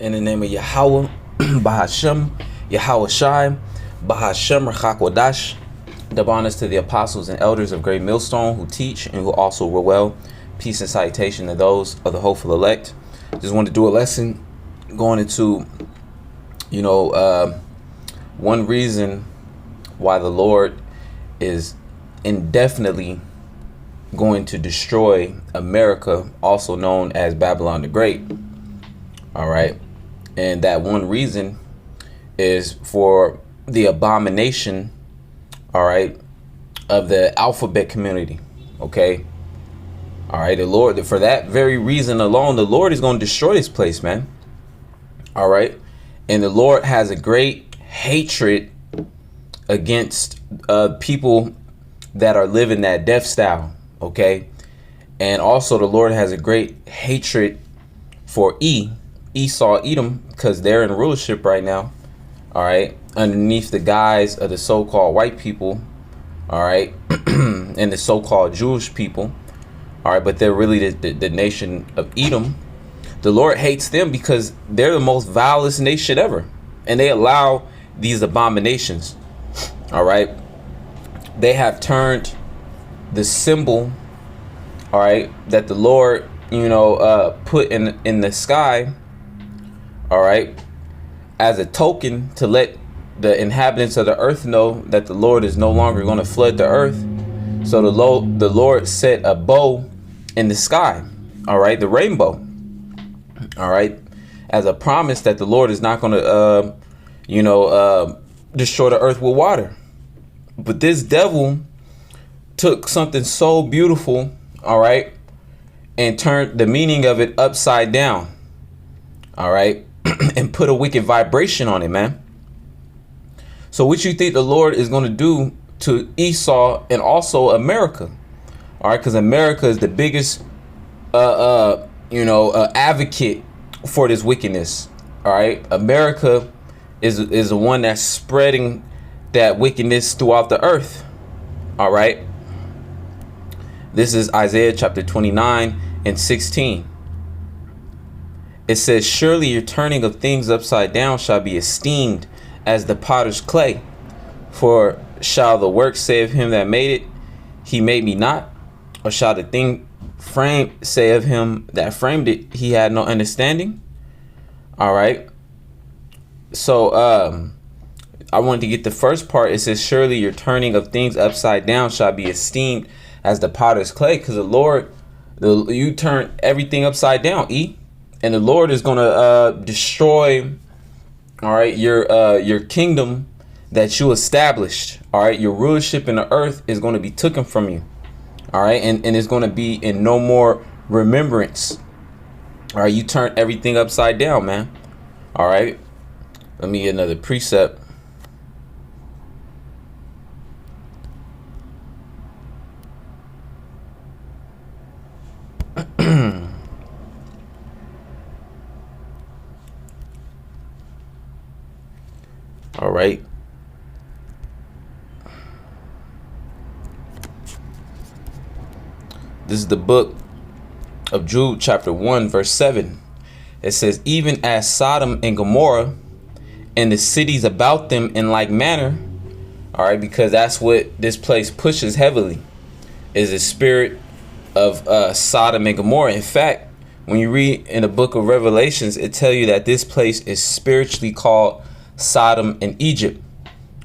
In the name of Yahweh, Bahashem, Yahweh Shai, Bahashem, Rachakwadash. Double honors to the apostles and elders of Great Millstone who teach and who also were well. Peace and citation to those of the hopeful elect. Just wanted to do a lesson going into, one reason why the Lord is indefinitely going to destroy America, also known as Babylon the Great. All right. And that one reason is for the abomination, all right, of the alphabet community. Okay. All right. The Lord, for that very reason alone, the Lord is going to destroy this place, man. All right. And the Lord has a great hatred against people that are living that death style. Okay. And also the Lord has a great hatred for Esau, Edom, because they're in rulership right now. All right. Underneath the guise of the so-called white people. All right. And the so-called Jewish people. All right. But they're really the nation of Edom. The Lord hates them because they're the most vilest nation ever. And they allow these abominations. All right. They have turned the symbol, all right, that the Lord, put in the sky, all right, as a token to let the inhabitants of the earth know that the Lord is no longer going to flood the earth. So the Lord set a bow in the sky, all right, the rainbow, all right, as a promise that the Lord is not going to, destroy the earth with water. But this devil took something so beautiful, all right, and turned the meaning of it upside down, all right, and put a wicked vibration on it, man. So what you think the Lord is going to do to Esau and also America, all right, because America is the biggest, advocate for this wickedness, all right. America is the one that's spreading that wickedness throughout the earth, all right. This is Isaiah chapter 29 and 16. It says, surely your turning of things upside down shall be esteemed as the potter's clay. For shall the work say of him that made it, he made me not? Or shall the thing framed say of him that framed it, he had no understanding? All right. So I wanted to get the first part. It says, surely your turning of things upside down shall be esteemed as the potter's clay, because the Lord, you turn everything upside down, and the Lord is going to destroy, all right, your kingdom that you established, all right. Your rulership in the earth is going to be taken from you, all right, and it's going to be in no more remembrance, all right. You turn everything upside down, man, all right. Let me get another precept. All right. This is the book of Jude, chapter 1, verse 7. It says, even as Sodom and Gomorrah and the cities about them in like manner. All right, because that's what this place pushes heavily, is the spirit of Sodom and Gomorrah. In fact, when you read in the book of Revelations, it tells you that this place is spiritually called Sodom and Egypt.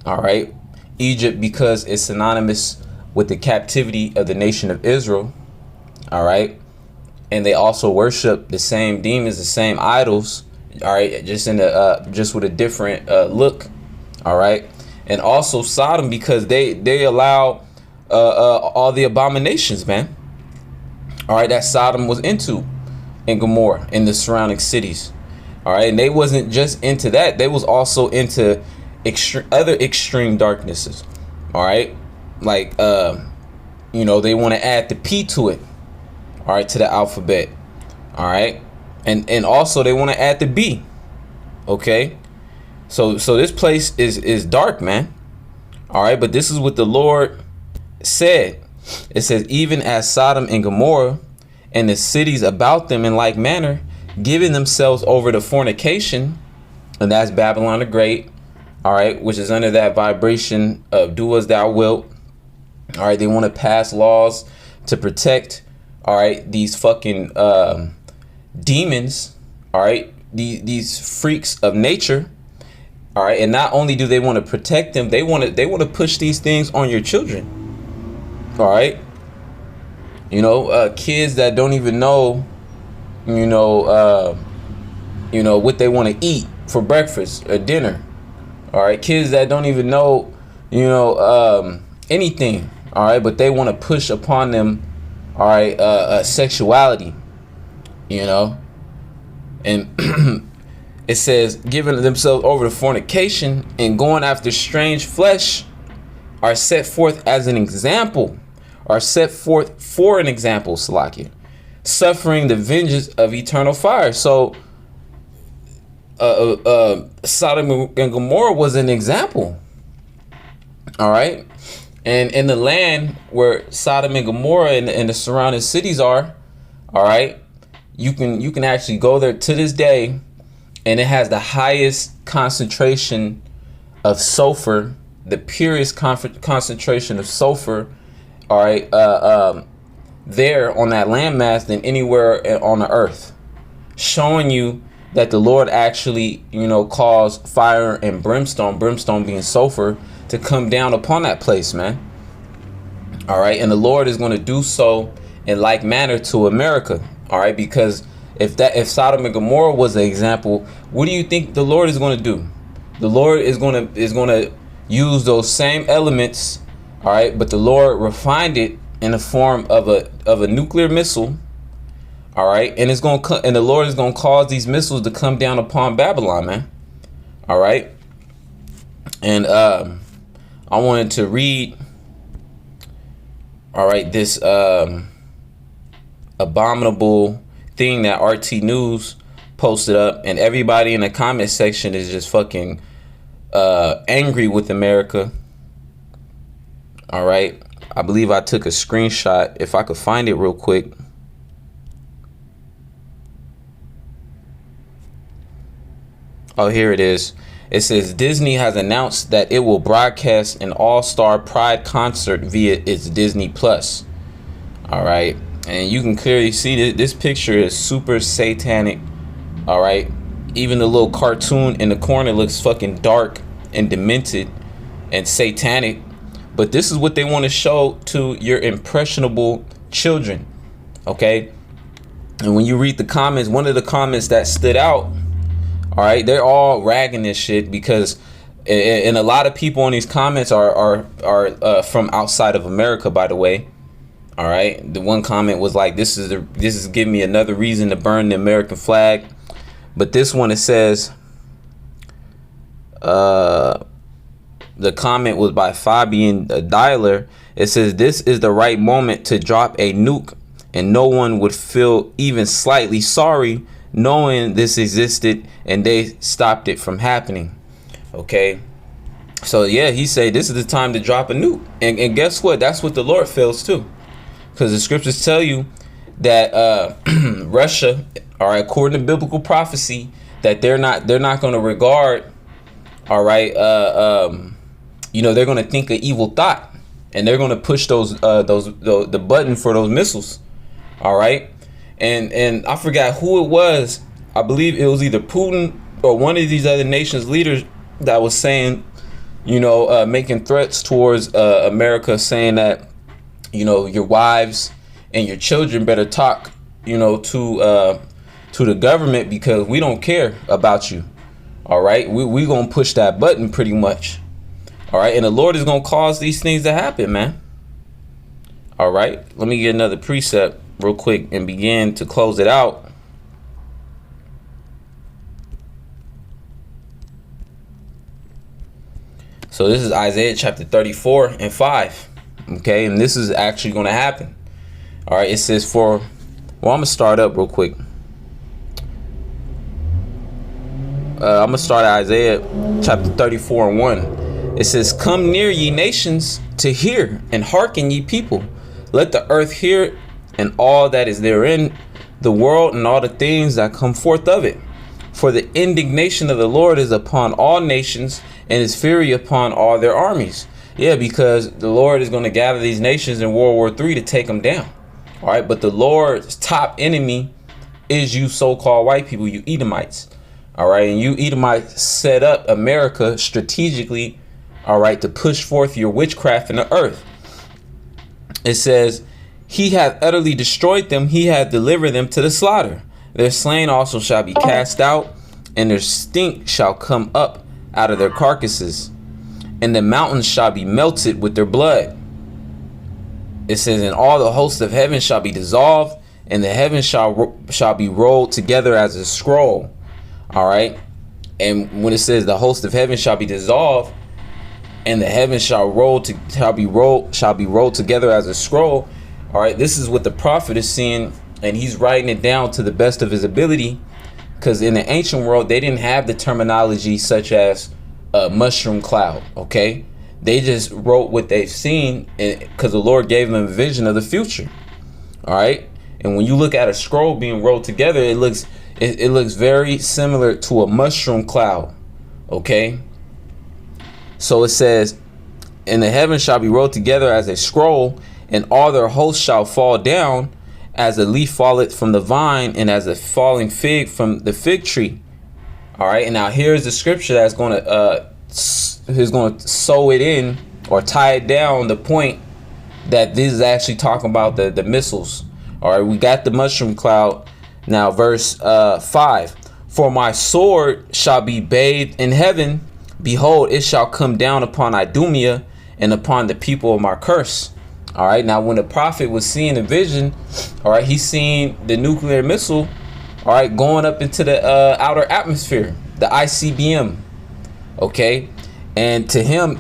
All right. Egypt, because it's synonymous with the captivity of the nation of Israel. All right. And they also worship the same demons, the same idols. All right. Just with a different look. All right. And also Sodom, because they allow all the abominations, man. All right. That Sodom was into, and Gomorrah and the surrounding cities. All right. And they wasn't just into that. They was also into other extreme darknesses. All right. Like, they want to add the P to it. All right. To the alphabet. All right. And also they want to add the B. OK. So this place is dark, man. All right. But this is what the Lord said. It says, even as Sodom and Gomorrah and the cities about them in like manner, giving themselves over to fornication, and that's Babylon the Great, all right, which is under that vibration of do as thou wilt. All right, they want to pass laws to protect, all right, these fucking demons, all right, these freaks of nature, all right, and not only do they want to protect them, they want to push these things on your children, all right, kids that don't even know, what they want to eat for breakfast or dinner, all right, kids that don't even know, anything, all right, but they want to push upon them, all right, sexuality, and it says giving themselves over to fornication and going after strange flesh are set forth as an example, Salakia, suffering the vengeance of eternal fire. So Sodom and Gomorrah was an example, all right, and in the land where Sodom and Gomorrah and the surrounding cities are, all right, you can actually go there to this day, and it has the highest concentration of sulfur, the purest concentration of sulfur, all right, there on that landmass than anywhere on the earth, showing you that the Lord actually, caused fire and brimstone being sulfur, to come down upon that place, man. All right, and the Lord is going to do so in like manner to America, all right, because if Sodom and Gomorrah was an example, what do you think the Lord is going to do? The Lord is going to use those same elements, all right, but the Lord refined it in the form of a nuclear missile, all right, and the Lord is going to cause these missiles to come down upon Babylon, man. All right, and I wanted to read, all right, this abominable thing that RT News posted up, and everybody in the comment section is just fucking angry with America. All right, I believe I took a screenshot, if I could find it real quick. Oh, here it is. It says Disney has announced that it will broadcast an all-star Pride concert via its Disney Plus. All right, and you can clearly see that this picture is super satanic. All right, even the little cartoon in the corner looks fucking dark and demented and satanic. But this is what they want to show to your impressionable children. Okay, and when you read the comments, one of the comments that stood out, all right, they're all ragging this shit because, and a lot of people in these comments are from outside of America, by the way. All right, the one comment was like, this is giving me another reason to burn the American flag. But this one, it says, the comment was by Fabian Dialer. It says, this is the right moment to drop a nuke, and no one would feel even slightly sorry knowing this existed and they stopped it from happening. Okay, so yeah, he said this is the time to drop a nuke, and guess what? That's what the Lord feels too, because the scriptures tell you that Russia, all right, according to biblical prophecy, that they're not going to regard, all right, they're going to think an evil thought, and they're going to push the button for those missiles, all right. And I forgot who it was. I believe it was either Putin or one of these other nations' leaders that was saying, making threats towards America, saying that, your wives and your children better talk, to the government, because we don't care about you. All right, we gonna push that button pretty much. All right, and the Lord is gonna cause these things to happen, man. All right, let me get another precept real quick and begin to close it out. So this is Isaiah chapter 34 and 5. Okay, and this is actually going to happen. All right, it says I'm going to start up real quick. I'm going to start at Isaiah chapter 34 and 1. It says, come near, ye nations, to hear, and hearken, ye people. Let the earth hear, and all that is therein, the world and all the things that come forth of it. For the indignation of the Lord is upon all nations, and his fury upon all their armies. Yeah, because the Lord is going to gather these nations in World War III to take them down. All right, but the Lord's top enemy is you so-called white people, you Edomites. All right, and you Edomites set up America strategically, all right, to push forth your witchcraft in the earth. It says, he hath utterly destroyed them, he hath delivered them to the slaughter. Their slain also shall be cast out, and their stink shall come up out of their carcasses, and the mountains shall be melted with their blood. It says, and all the hosts of heaven shall be dissolved, and the heavens shall be rolled together as a scroll. All right. And when it says the host of heaven shall be dissolved, and the heavens shall be rolled together as a scroll. All right. This is what the prophet is seeing, and he's writing it down to the best of his ability, because in the ancient world they didn't have the terminology such as a mushroom cloud. Okay, they just wrote what they've seen, because the Lord gave them a vision of the future. All right, and when you look at a scroll being rolled together, it looks very similar to a mushroom cloud. Okay, so it says, and the heavens shall be rolled together as a scroll, and all their hosts shall fall down, as a leaf falleth from the vine, and as a falling fig from the fig tree. All right, and now here's the scripture that's going to sew it in or tie it down, the point that this is actually talking about the missiles. All right, we got the mushroom cloud. Now verse 5, for my sword shall be bathed in heaven, behold, it shall come down upon Idumea and upon the people of my curse. All right, now when the prophet was seeing the vision, all right, he's seeing the nuclear missile, all right, going up into the outer atmosphere, the ICBM. Okay, and to him,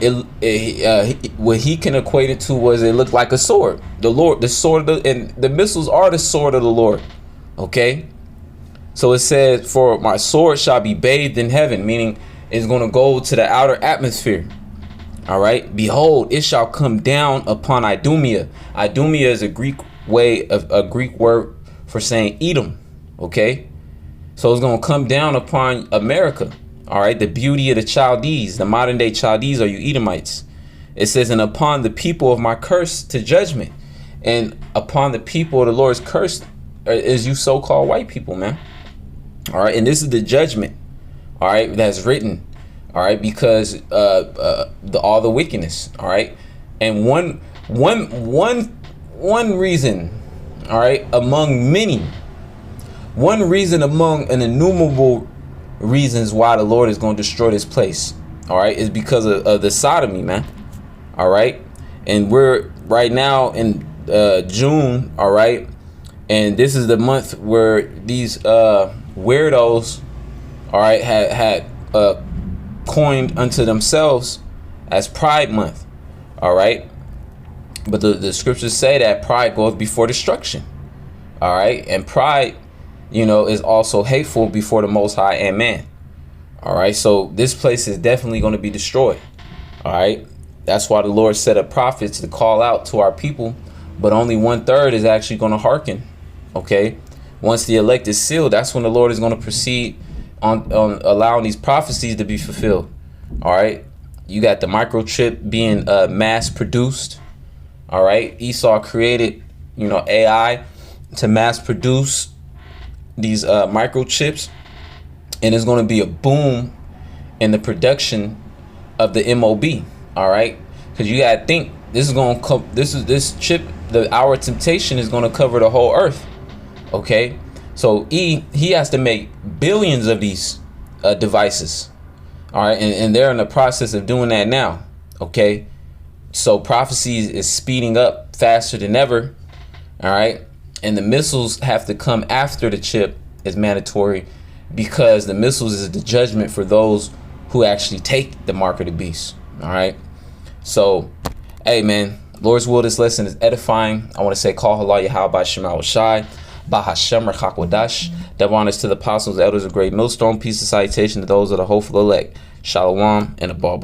what he can equate it to was it looked like a sword. The sword and the missiles are the sword of the Lord. Okay, so it says, for my sword shall be bathed in heaven, meaning it's going to go to the outer atmosphere. All right, behold, it shall come down upon Idumea. Idumea is a Greek word for saying Edom. Okay, so it's going to come down upon America. All right, the beauty of the Chaldees, the modern day Chaldees, are you Edomites. It says, and upon the people of my curse to judgment, and upon the people of the Lord's curse is you so-called white people, man. All right, and this is the judgment, all right, that's written. All right, because all the wickedness. All right, and one reason, all right, among many, one reason among an innumerable reasons why the Lord is going to destroy this place, all right, is because of the sodomy, man. All right, and we're right now in June. All right, and this is the month where these weirdos, all right, had coined unto themselves as Pride Month. All right, but the scriptures say that pride goeth before destruction. All right, and pride, is also hateful before the Most High and man. All right, so this place is definitely going to be destroyed. All right, that's why the Lord set up prophets to call out to our people, but only 1/3 is actually going to hearken. Okay, once the elect is sealed, that's when the Lord is going to proceed on allowing these prophecies to be fulfilled. All right, you got the microchip being mass produced. All right, Esau created AI to mass produce these microchips, and there's going to be a boom in the production of the MOB. All right, because you gotta think this is going to this chip, the hour temptation, is going to cover the whole earth. Okay, so he has to make billions of these devices. All right, and they're in the process of doing that now. Okay, so prophecy is speeding up faster than ever. All right, and the missiles have to come after the chip is mandatory, because the missiles is the judgment for those who actually take the mark of the beast. All right, so hey man, Lord's will, this lesson is edifying. I want to say call halal Yahweh Shema Shai. Bahashem Rachak. Double honors to the apostles, elders of Great Millstone. Peace and salutation to those of the hopeful elect. Shalom and a ball.